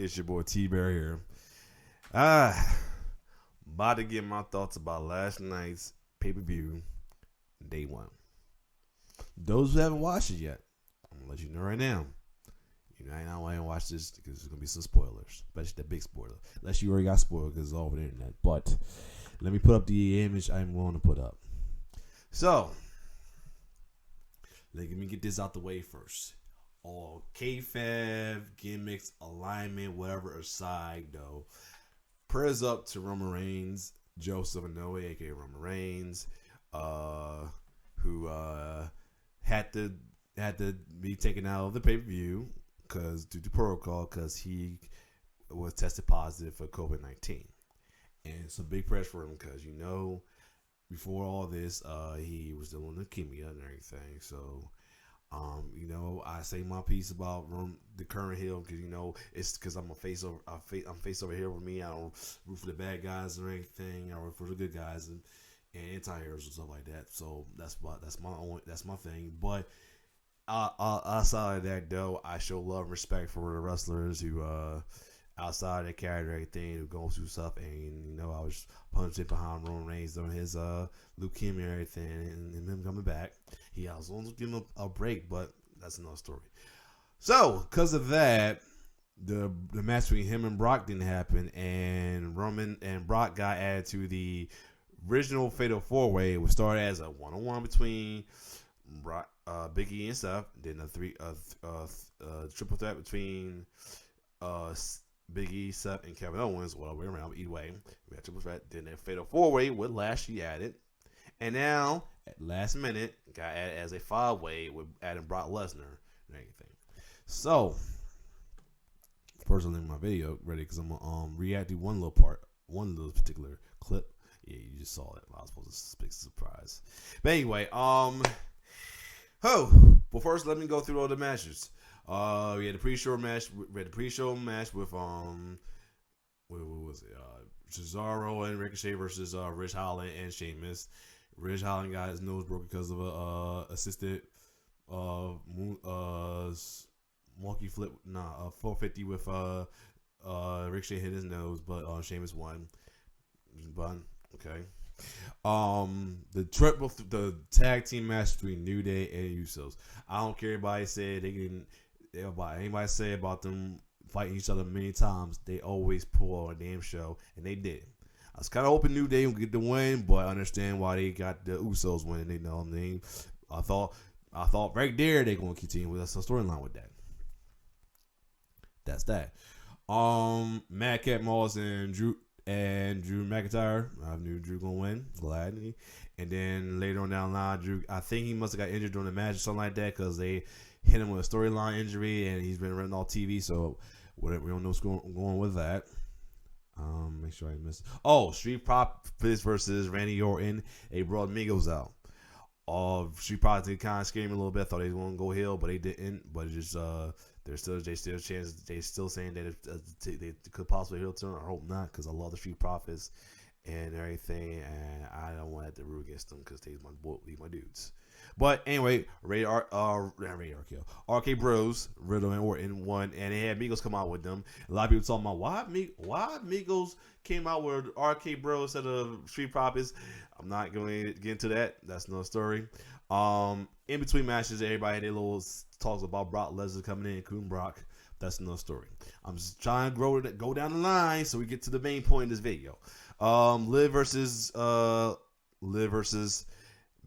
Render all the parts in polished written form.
It's your boy T-Bear here. About to get my thoughts about last night's pay-per-view, day one. Those who haven't watched it yet, I'm gonna let you know right now. You know, I ain't want to watch this because there's gonna be some spoilers, especially the big spoiler. Unless you already got spoiled because it's all over the internet. But let me put up the image I'm going to put up. So, let me get this out the way first. All kayfabe, gimmicks, alignment, whatever aside, though. Prayers up to Roman Reigns, Joseph Noah, aka Roman Reigns, who had to be taken out of the pay-per-view because due to protocol, because he was tested positive for COVID-19, and some big press for him because before all this, he was dealing with leukemia and everything. So, I say my piece about the current heel because it's because I'm face over here with me. I don't root for the bad guys or anything. I root for the good guys and anti-heroes and stuff like that. So that's my thing. But outside of that, though, I show love and respect for the wrestlers who outside of their character, everything, who go through stuff. And I was punching behind Roman Reigns during his leukemia and everything, and him coming back. I was going to give him a break, but that's another story. So, because of that, the match between him and Brock didn't happen, and Roman and Brock got added to the original Fatal 4-Way. It was started as a one-on-one between Brock, Big E and Seth. Then a triple threat between Big E, Seth, and Kevin Owens. Well, way around, either way. We had triple threat. Then a Fatal 4-Way with Lashley added. And now, at last minute, got added as a 5-way with adding Brock Lesnar and everything. So, first I'll leave my video ready because I'm going to react to one little particular clip. Yeah, you just saw it. I was supposed to big surprise. But anyway, well, first let me go through all the matches. We had a pre-show match. We had a pre-show match with what was it? Cesaro and Ricochet versus Rich Holland and Sheamus. Rich Holland got his nose broken because of a assisted monkey flip. 450 with Ricochet hit his nose, but Sheamus won. Okay. The tag team match between New Day and Usos. I don't care. Anybody said anybody say about them fighting each other many times. They always pull on a damn show, and they did. I was kind of hoping New Day would get the win, but I understand why they got the Usos winning. They know what I mean. I thought right there they're going to continue with us a storyline with that. That's that. Madcap Moss and Drew McIntyre. I knew Drew gonna win. Glad. And then later on down the line, Drew, I think he must have got injured during the match or something like that because they hit him with a storyline injury and he's been running all TV. So whatever, we don't know what's going on with that. Make sure I missed. Street Profits versus Randy Orton. They brought Migos out. Street Profits did kind of scare me a little bit. I thought they were going to go heel, but they didn't. But it just they still saying that they could possibly heel turn. I hope not, because I love the Street Profits and everything, and I don't want to have to root against them because they're my dudes. But anyway, RK Bros, Riddle and Orton won, and they had Migos come out with them. A lot of people talking about why Migos came out with RK Bros instead of Street Profits. I'm not going to get into that. That's another story. In between matches, everybody had their little talks about Brock Lesnar coming in, including Brock. That's another story. I'm just trying to go down the line so we get to the main point of this video. Liv versus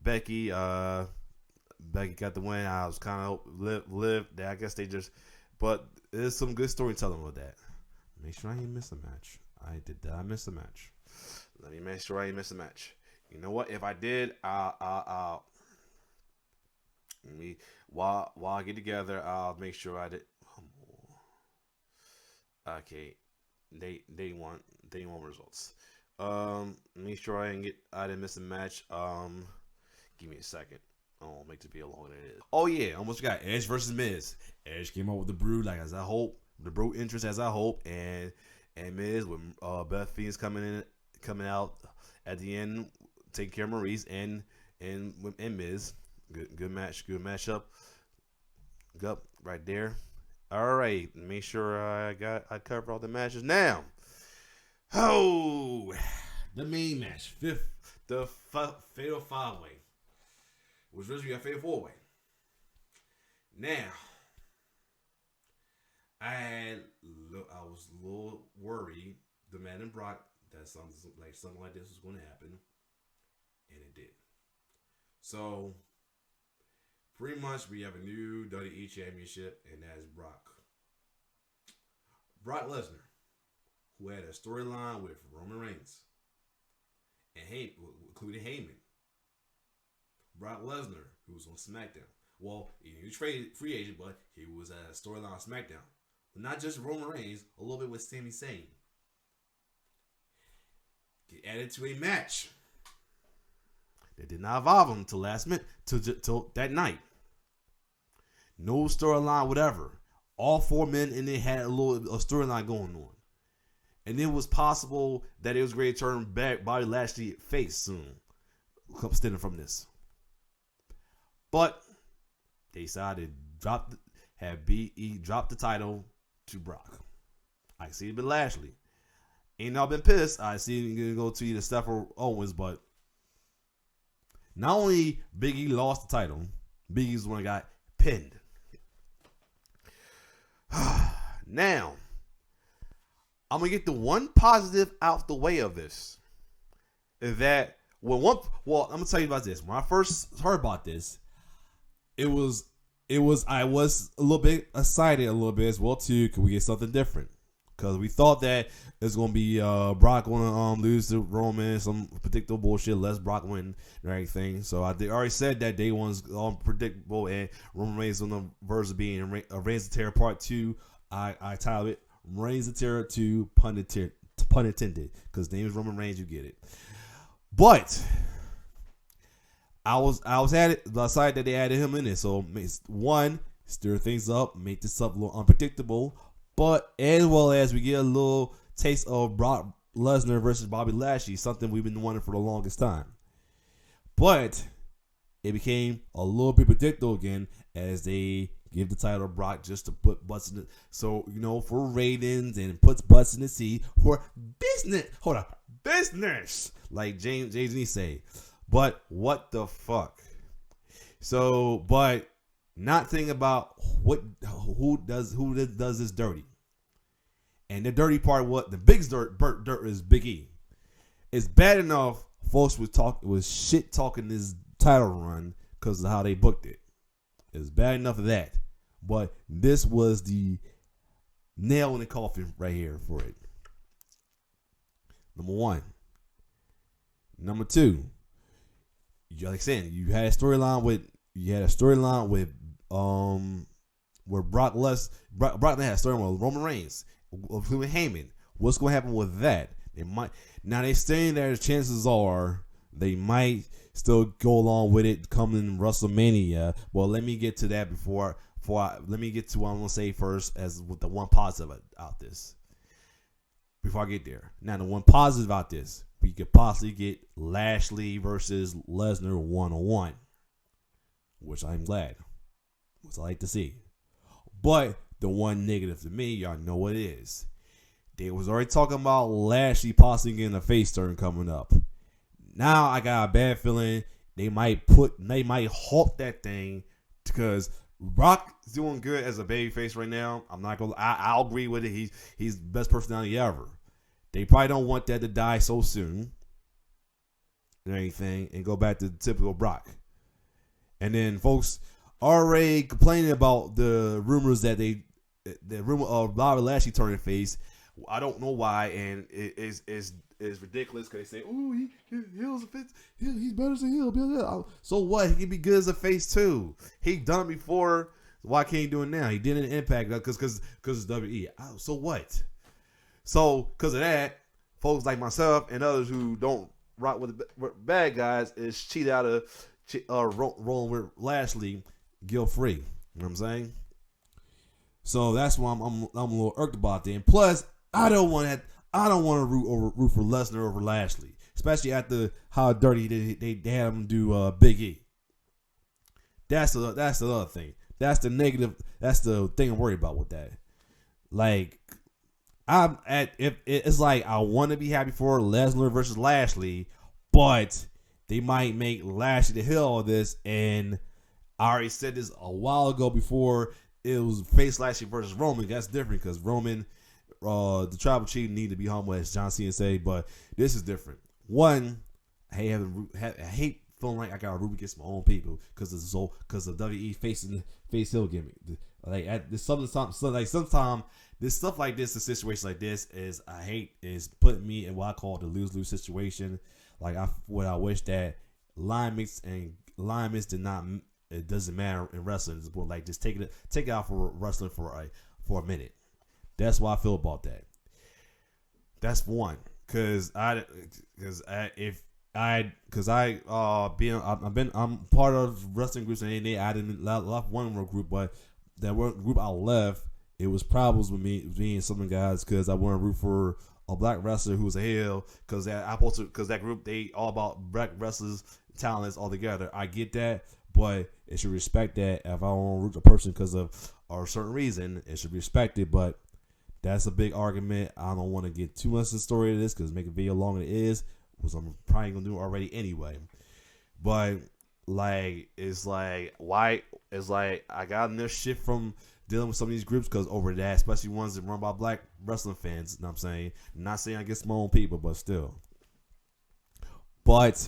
Becky. Becky got the win. I was kind of Liv. I guess they just, but there's some good storytelling with that. Make sure I didn't miss a match. I miss a match? Let me make sure I didn't miss a match. You know what? If I did, while I get together, I'll make sure I did. Okay, they want results. Make sure I didn't miss a match. Give me a second. I'll make the video longer than it is. Oh yeah, almost got Edge versus Miz. Edge came out with the Brood as I hope, the Brood interest as I hope, and Miz with Beth Phoenix coming out at the end, taking care of Maurice and Miz. Good matchup. Right there. All right, make sure I cover all the matches now. Oh, the main match, fatal five way, was originally a fatal four way. Now, I was a little worried, the man in Brock, that something like this was going to happen, and it did. So pretty much we have a new WWE Championship, and that's Brock Lesnar, who had a storyline with Roman Reigns and including Heyman. Brock Lesnar, who was on SmackDown. Well, he was free agent, but he was at a storyline on SmackDown. But not just Roman Reigns, a little bit with Sami Zayn. Get added to a match. They did not evolve him until last minute, till that night. No storyline, whatever. All four men in there had a storyline going on. And it was possible that it was going to turn back Bobby Lashley face soon, stemming from this. But they decided to have BE drop the title to Brock. I see it been Lashley. Ain't not been pissed. I see it gonna go to either Steph or Owens, but not only Big E lost the title, Big E's the one that got pinned. Now, I'm gonna get the one positive out the way of this. Is that I'm gonna tell you about this. When I first heard about this, I was a little bit excited a little bit as well too. Could we get something different? Because we thought that it's gonna be Brock gonna lose to Roman, some predictable bullshit. Let's Brock win and everything. So they already said that day one's unpredictable, and Roman Reigns on the verge of being Reigns of Terror Part 2. I titled it Reigns of Terror 2, pun intended, because the name is Roman Reigns. You get it. But I was at it. The side that they added him in it. So one, stir things up, make this up a little unpredictable. But as well as we get a little taste of Brock Lesnar versus Bobby Lashley, something we've been wanting for the longest time. But it became a little bit predictable again as they give the title to Brock just to put butts in it. So, for ratings and puts butts in the seat for business. Hold on. Business. Like Jay-Z say. But what the fuck? So, but not thinking about who does this dirty. And the dirty part, the biggest dirt is Big E. It's bad enough folks was shit talking this title run because of how they booked it. It's bad enough of that. But this was the nail in the coffin right here for it. Number one. Number two. Like saying, you had a storyline with where Brock Lesnar had a storyline with Roman Reigns, including Heyman. What's going to happen with that? They're saying that the chances are they might still go along with it coming in WrestleMania. Well, let me get to that let me get to what I'm going to say first as with the one positive out this. Before I get there. Now, the one positive out this, we could possibly get Lashley versus Lesnar 1-on-1, which I'm glad. Which I like to see. But the one negative to me, y'all know what it is. They was already talking about Lashley possibly getting a face turn coming up. Now I got a bad feeling they might halt that thing because Brock is doing good as a babyface right now. I'm not gonna. I'll agree with it. He's the best personality ever. They probably don't want that to die so soon and anything and go back to the typical Brock. And then folks already complaining about the rumors that the rumor of Bobby Lashley turning face. I don't know why, and it's ridiculous because they say, "Oh, he's better than Hill." So what? He can be good as a face too. He done it before. Why can't he do it now? He did an Impact because it's WWE. So what? So because of that, folks like myself and others who don't rock with the bad guys is cheat out of rolling with Lashley guilt free. You know what I'm saying? So that's why I'm a little irked about that. And plus, I don't want to root for Lesnar over Lashley, especially after how dirty they had him do Big E. That's the other thing. That's the negative. That's the thing I'm worried about with that. Like, it's like I want to be happy for Lesnar versus Lashley, but they might make Lashley the heel of this. And I already said this a while ago before it was face Lashley versus Roman. That's different because Roman, the tribal chief, need to be humble, as John Cena say. But this is different. One, I hate feeling like I got to root against my own people because of WWE facing face heel gimmick. Like there's sometimes this stuff like this, a situation like this is putting me in what I call the lose-lose situation. Like I wish that alignments did not. It doesn't matter in wrestling. It's more like just take it out for wrestling for a minute. That's why I feel about that. That's one. I'm part of wrestling groups, and I didn't left one group, but that one group I left, it was problems with me and some guys because I wanted to root for a black wrestler who was a heel because that group, they all about black wrestlers talents all together. I get that, but it should respect that. If I want to root a person because of a certain reason, it should be respected. But that's a big argument. I don't want to get too much of the story of this because make a video longer than it is, which I'm probably gonna do already anyway. But like, it's like why? It's like I got enough shit from dealing with some of these groups because over that, especially ones that run by black wrestling fans. You know what I'm saying? I'm not saying against my own people, but still. But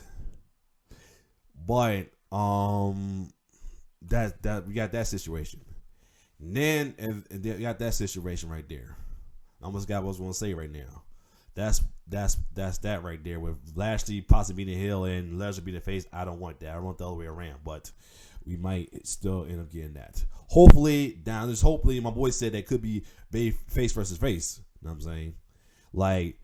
that we got that situation. And then we got that situation right there. I almost got what I was going to say right now. That's that right there with Lashley possibly being the heel and Lesnar being the face. I don't want that. I want the other way around, but we might still end up getting that. Hopefully, my boy said that could be face versus face. You know what I'm saying? Like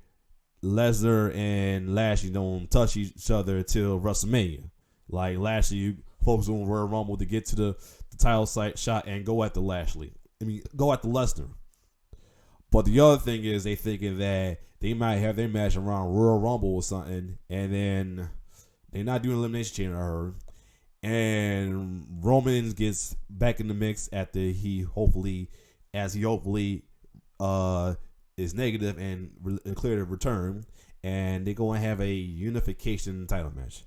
Lesnar and Lashley don't touch each other until WrestleMania. Like Lashley focus on Royal Rumble to get to the title shot and go at the Lashley. Go at the Lesnar. But the other thing is they thinking that they might have their match around Royal Rumble or something, and then they're not doing Elimination Chamber, I heard. And Roman gets back in the mix after he hopefully is negative and clear to return, and they're going to have a unification title match.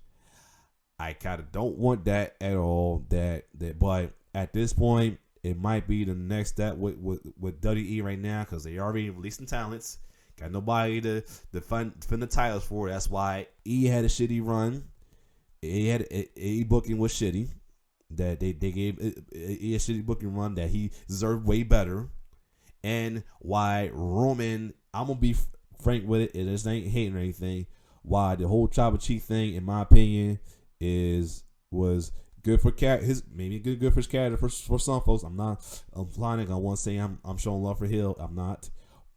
I kind of don't want that at all. But at this point, it might be the next step with WWE right now because they already releasing talents. Got nobody to defend the titles for. That's why E had a shitty run. E booking was shitty. That they gave E a shitty booking run that he deserved way better. And why Roman, I'm gonna be frank with it. It just ain't hating or anything. Why the whole Tribal Chief thing, in my opinion, was good for good for his character for some folks. I'm not implying I want to say I'm showing love for Hill. I'm not,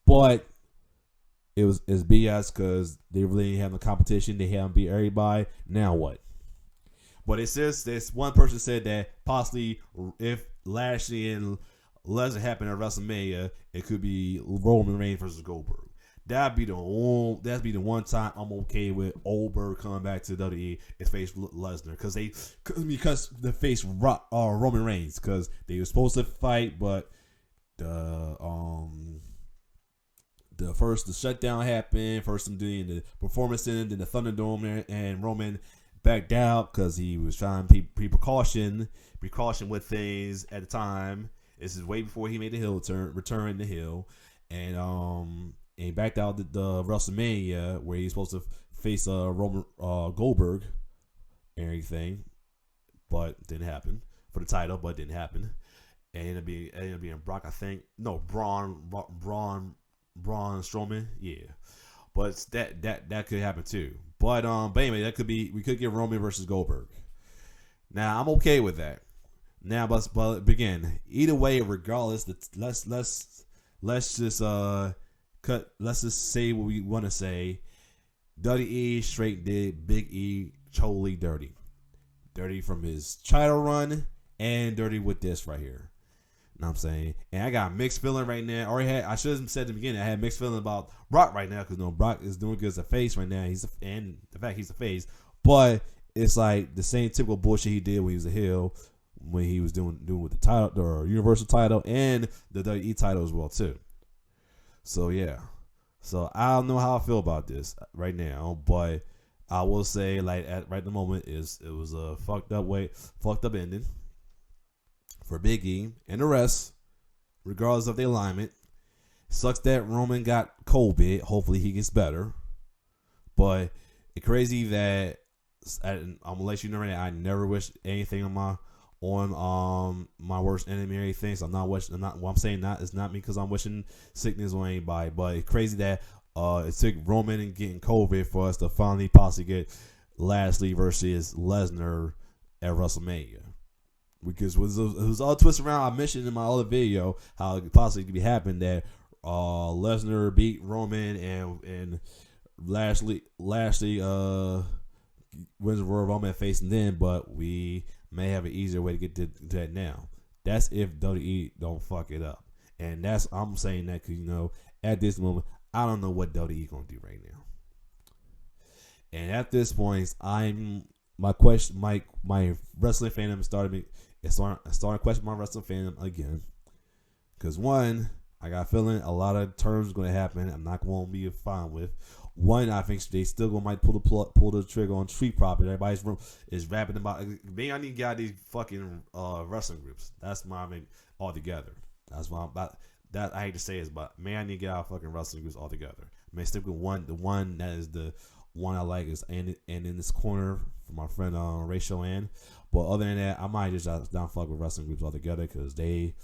but it's BS because they really didn't have the competition. They haven't beat everybody. Now what? But it says this one person said that possibly if Lashley and Lesnar happen at WrestleMania, it could be Roman Reigns versus Goldberg. That'd be the one time I'm okay with Goldberg coming back to WWE and face Lesnar because the face Roman Reigns because they were supposed to fight, but the shutdown happened. First them doing the Performance Center, then the Thunderdome, and Roman backed out because he was trying to be precaution with things at the time. This is way before he made the return the heel, and he backed out the WrestleMania where he's supposed to face Roman Goldberg and everything, but didn't happen for the title. But didn't happen, and it ended up being Brock. I think Braun Strowman. Yeah, but that could happen too. But anyway, we could get Roman versus Goldberg. Now I'm okay with that. Now, but again, either way, regardless, let's just let's just say what we want to say. WWE straight did Big E totally dirty. Dirty from his title run and dirty with this right here. You know what I'm saying? And I got mixed feeling right now. I should have said at the beginning, I had mixed feeling about Brock right now because Brock is doing good as a face right now. And the fact he's a face. But it's like the same typical bullshit he did when he was a heel when he was doing with the title, the Universal title, and the WWE title as well too. So yeah, so I don't know how I feel about this right now, but I will say like at the moment it was a fucked up ending for Big E and the rest, regardless of the alignment. Sucks that Roman got COVID. Hopefully he gets better, but it's crazy that I'm gonna let you know right now. I never wish anything on my worst enemy or anything. So I'm not wishing. What I'm saying it's not me because I'm wishing sickness on anybody. But it's crazy that it took Roman and getting COVID for us to finally possibly get Lashley versus Lesnar at WrestleMania. Because it was all twisted around. I mentioned in my other video how it possibly could be happen that Lesnar beat Roman and Lashley wins the Royal Rumble facing them, but we may have an easier way to get to that now. That's if WWE don't fuck it up, and I'm saying that because at this moment I don't know what WWE gonna do right now, and at this point my wrestling fandom starting to question my wrestling fandom again, because one, I got a feeling a lot of terms going to happen I'm not going to be fine with. One, I think they still might pull the trigger on Street Profit. Everybody's is rapping about. Maybe I need to get out these fucking wrestling groups. That's my altogether. That's why I'm about. That I hate to say is, but man, I need to get out fucking wrestling groups altogether. I mean, stick with one. The one that is the one I like is and in this corner for my friend Rachel Ann. But other than that, I might just not fuck with wrestling groups altogether because they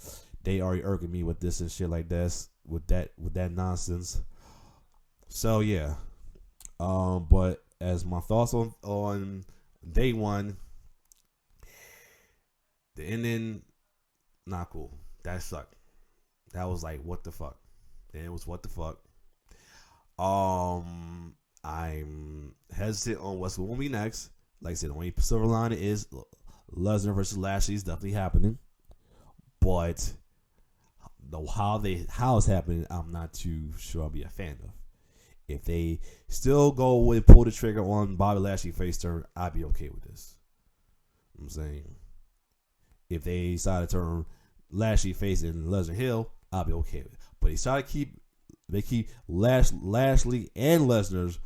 already irking me with this and shit like this with that nonsense. So yeah, but as my thoughts on day one, the ending, not cool. That sucked. That was like what the fuck. And it was what the fuck. I'm hesitant on what's going to be next. Like I said, the only silver lining is Lesnar versus Lashley is definitely happening, but how it's happening, I'm not too sure I'll be a fan of. If they still go and pull the trigger on Bobby Lashley face turn, I'd be okay with this. I'm saying if they decide to turn Lashley face and Lesnar heel, I'll be okay with it. But they keep Lashley and Lesnar's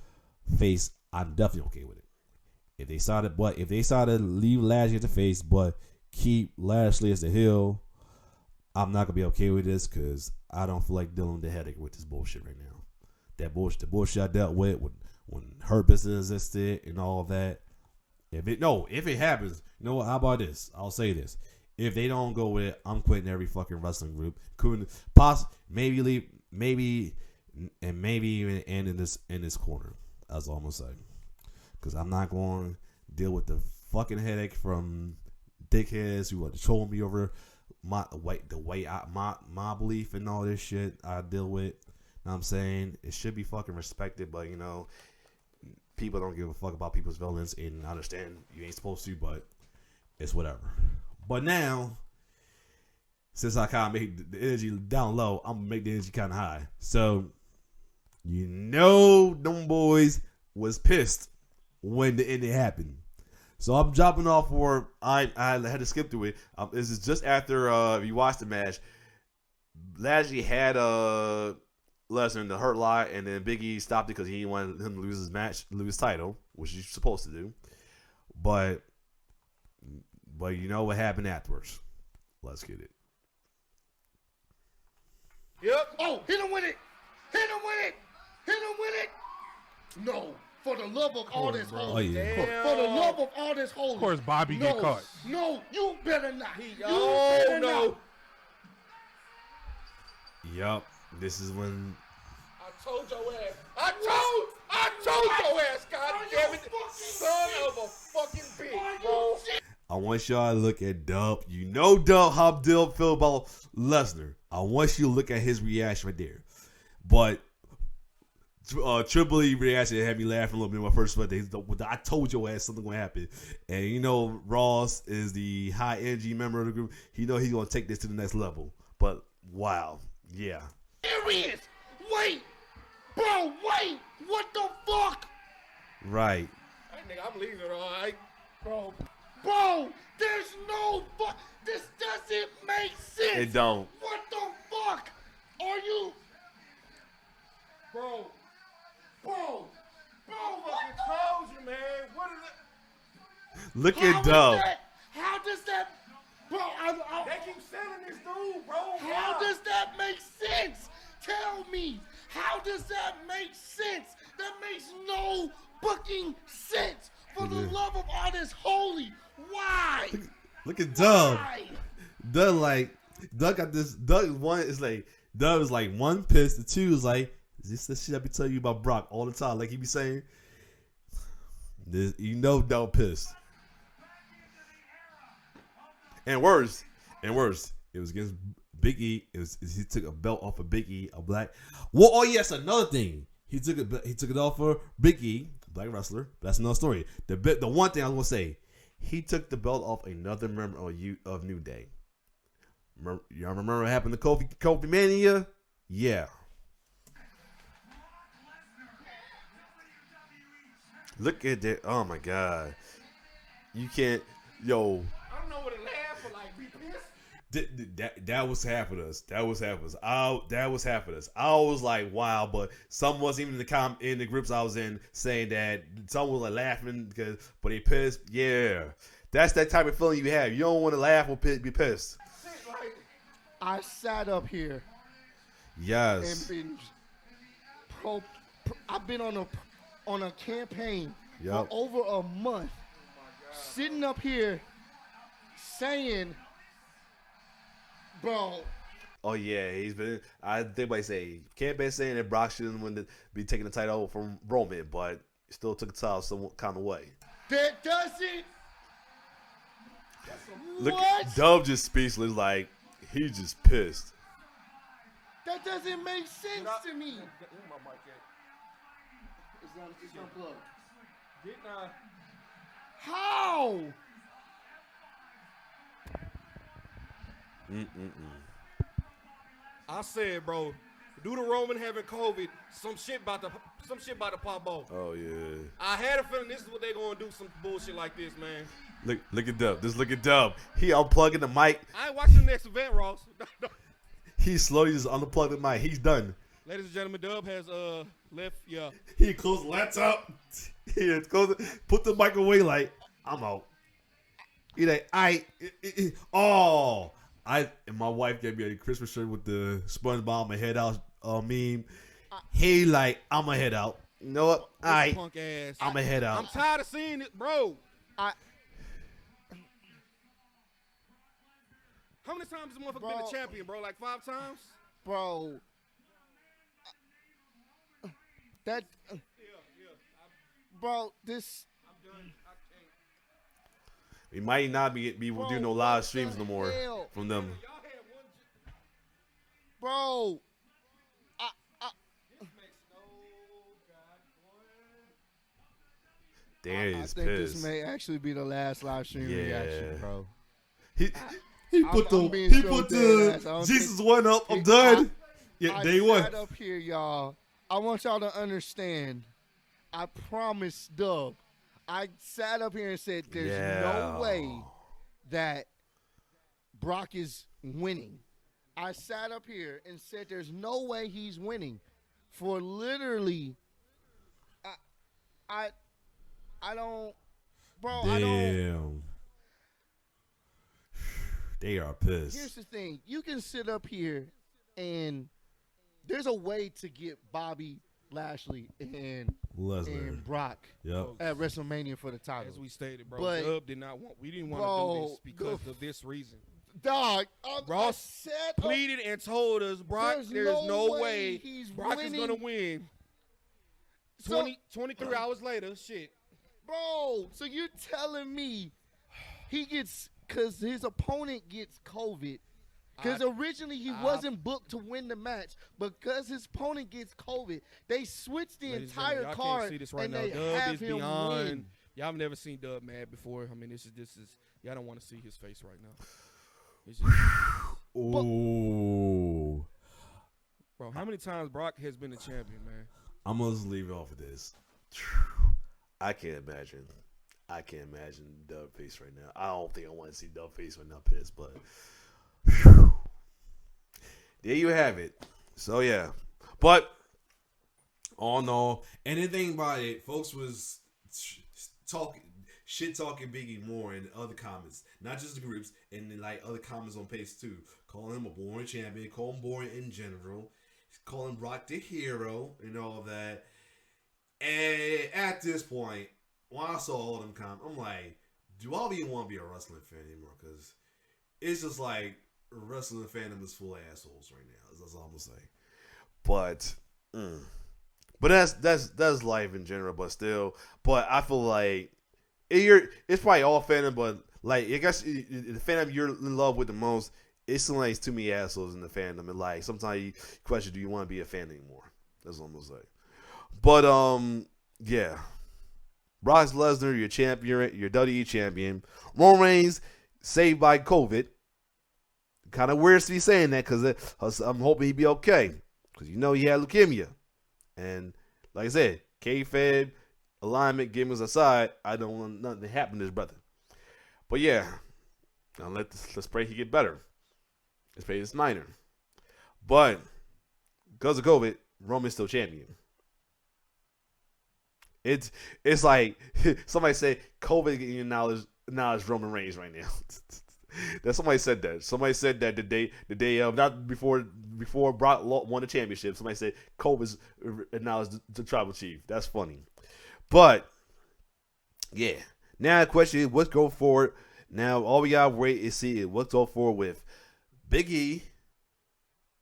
face, I'm definitely okay with it. If they decided to leave Lashley at the face but keep Lashley as the heel, I'm not gonna be okay with this because I don't feel like dealing with the headache with this bullshit right now. The bullshit I dealt with when Hurt Business existed and all of that. If it happens, how about this? I'll say this: if they don't go with it, I'm quitting every fucking wrestling group. Maybe even end in this corner. That's all I'm gonna say. Because I'm not going to deal with the fucking headache from dickheads who are trolling me over my belief and all this shit I deal with. Know what I'm saying? It should be fucking respected, but people don't give a fuck about people's feelings, and I understand you ain't supposed to, but it's whatever. But now, since I kind of made the energy down low, I'm gonna make the energy kind of high. So, them boys was pissed when the ending happened. So I'm dropping off for I had to skip through it. This is just after if you watch the match. Lashley had Lesnar in the Hurt Lock, and then Big E stopped it because he didn't want him to lose his title, which he's supposed to do. But you know what happened afterwards. Let's get it. Yep. Oh, hit him with it. Hit him with it. Hit him with it. No. For the love of all this holy. Oh, yeah. For the love of all this holy. Of course, Bobby get caught. No, you better not. Not. Yup. This is when. I told your ass. I told your ass. God damn it. Son of a fucking bitch, bro. I want y'all to look at Dub. Dub, how Dub feel about Lesnar. I want you to look at his reaction right there. But Triple E reaction had me laughing a little bit when I first read that. I told your ass something going to happen. And Ross is the high energy member of the group. He's going to take this to the next level. But wow. Yeah. Serious. Wait. Bro, wait. What the fuck? Right. Hey, nigga, I'm leaving, all right? Bro, Bro, there's no fuck. This doesn't make sense. It don't. What the fuck are you? Bro, fucking told you, man. What is it? Look at Dub. How does that, bro? They keep selling this dude, bro. How does that make sense? Tell me, how does that make sense? That makes no fucking sense. For the love of all that's holy, why? Look at Dub. Why? Doug got this. Doug is like one pissed. The two is like, is this the shit I be telling you about Brock all the time? Like he be saying, this, Doug pissed. And worse, it was against Big E. He took a belt off of Big E, a black. Well, oh yes, another thing. He took it off of Big E, black wrestler. That's another story. The one thing I was gonna say, he took the belt off another member of New Day. Y'all remember what happened to Kofi Mania? Yeah. Look at that. Oh my God. You can't. Yo. I don't know what to laugh or like be pissed. That was half of us. That was half of us. I was like, wow, but some wasn't even in the groups I was in saying that. Some was like laughing but they pissed. Yeah. That's that type of feeling you have. You don't want to laugh or be pissed. I sat up here. Yes. And I've been on a campaign Yep. for over a month, sitting up here saying, bro. Oh yeah, he's been. I think they say can't be saying that Brock shouldn't be taking the title from Roman, but still took the title some kind of way. That doesn't. Look, What? Dub just speechless, like he's just pissed. That doesn't make sense to me. It's unplugged. How? I said, bro, due to Roman having COVID, some shit about to pop off. Oh yeah. I had a feeling this is what they gonna do, some bullshit like this, man. Look at Dub. Just look at Dub. He unplugging the mic. I ain't watching the next event, Ross. He slowly just unplugged the mic. He's done. Ladies and gentlemen, Dub has left. Yeah. He closed the laptop. He put the mic away like I'm out. He like and my wife gave me a Christmas shirt with the SpongeBob my head out meme. He like I'm a head out. You know what? Punk ass. I'm a head out. I'm tired of seeing it, bro. How many times has this motherfucker been a champion, bro? Like 5 times? Bro. Bro, this. I'm done. I can't. We might not be doing no live streams no more from them. Bro. There I is think pissed. this may actually be the last live stream reaction, bro. He put the Jesus one up. I'm done. Yeah, day one. I sat up here, y'all. I want y'all to understand. I promised Dub. I sat up here and said there's no way that Brock is winning. I sat up here and said there's no way he's winning for literally I don't, bro. Damn. I don't. They are pissed. Here's the thing: you can sit up here, and there's a way to get Bobby Lashley and Brock at WrestleMania for the title. As we stated, bro, but, Dub did not want. We didn't want to do this because of this reason. Dog, Ross pleaded and told us, Brock, there's no way Brock is gonna win. 23 hours later, shit. Bro, so you're telling me he gets, because his opponent gets COVID, because originally he wasn't booked to win the match, but because his opponent gets COVID, they switched the entire y'all card can't see this right and now. they Dub have is him beyond. win. Y'all have never seen Dub mad before. I mean, this is y'all don't want to see his face right now. It's just, ooh. Bro, how many times Brock has been a champion, man? I'm gonna just leave it off of this. I can't imagine. I can't imagine Dub face right now. I don't think I want to see Dub face right now pissed, but whew. There you have it. So yeah, but all in all, anything about it, folks was talking Biggie more in other comments, not just the groups, and then, like other comments on page 2, calling him a boring champion, calling him boring in general, calling Brock the hero, and all that. And at this point, when I saw all them comments, I'm like, do I even want to be a wrestling fan anymore? Because it's just like wrestling fandom is full of assholes right now. That's all I'm gonna say. But that's life in general. But still, I feel like it's probably all fandom, but like I guess the fandom you're in love with the most, it's still like too many assholes in the fandom, and like sometimes you question, do you want to be a fan anymore? That's what I'm gonna say. But yeah, Brock Lesnar, your champion, your WWE champion. Roman Reigns saved by COVID. Kind of weird to be saying that because I'm hoping he'd be okay, because he had leukemia, and like I said, kayfabe, alignment, gimmicks aside, I don't want nothing to happen to his brother. But yeah, now let's pray he get better. Let's pray it's minor. But because of COVID, Roman's still champion. It's like somebody said COVID now is Roman Reigns right now. That somebody said that. Somebody said that the day of, not before Brock won the championship. Somebody said Kobe's acknowledged the tribal chief. That's funny. But yeah, now the question is, what's go forward? Now all we gotta wait is see what's go forward with Big E,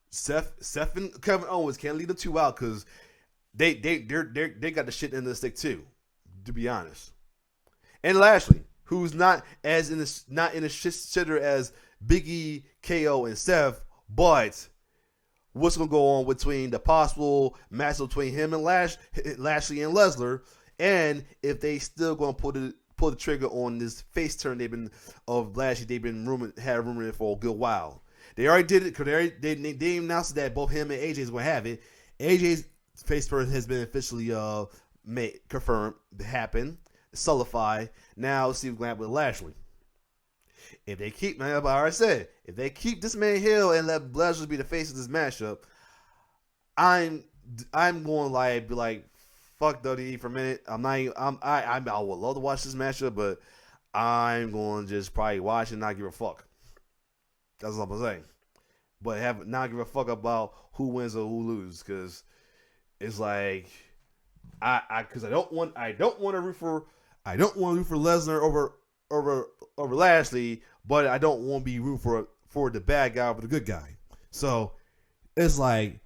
Seth and Kevin Owens. Can't leave the two out because they got the shit in the stick too, to be honest. And Lashley, who's not in the shitter as Big E, KO, and Seth, but what's gonna go on between the possible match between him and Lashley and Lesnar, and if they still gonna pull the trigger on this face turn they've been rumored for a good while. They already did it because they announced that both him and AJ is gonna have it. AJ's face turn has been officially confirmed to happen, solidified. Now let's see what's going to happen with Lashley. If they keep, man, I already said, if they keep this man heel and let Lashley be the face of this matchup, I'm going to be like, fuck WWE for a minute. I would love to watch this matchup, but I'm going to just probably watch and not give a fuck. That's what I'm going to say. But not give a fuck about who wins or who loses, because it's like I don't want to root for Lesnar over Lashley, but I don't want to be rooting for the bad guy over the good guy. So it's like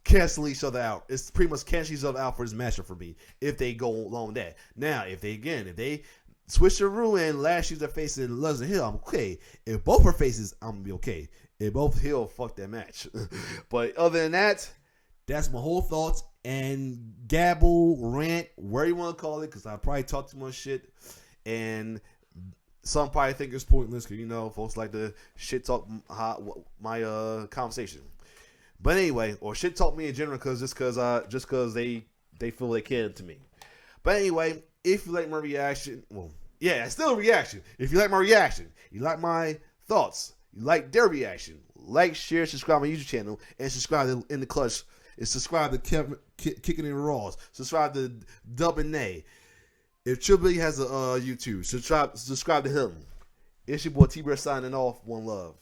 cancel each other out. It's pretty much cancel each other out for this matchup for me if they go along with that. Now, if they switch the rule and Lashley's the face and Lesnar heel, I'm okay. If both are faces, I'm gonna be okay. If both heel, fuck that match. But other than that, that's my whole thoughts and gabble, rant, whatever you want to call it, because I probably talk too much shit, and some probably think it's pointless because folks like to shit talk my conversation. But anyway, or shit talk me in general because they feel they can to me. But anyway, if you like my reaction, well, yeah, it's still a reaction. If you like my reaction, you like my thoughts, you like their reaction, like, share, subscribe my YouTube channel, and subscribe in the clutch. And subscribe to Kicking in the Raws. Subscribe to Dub and Nay. If Triple H has a YouTube, subscribe to him. It's your boy T-Bear signing off. One love.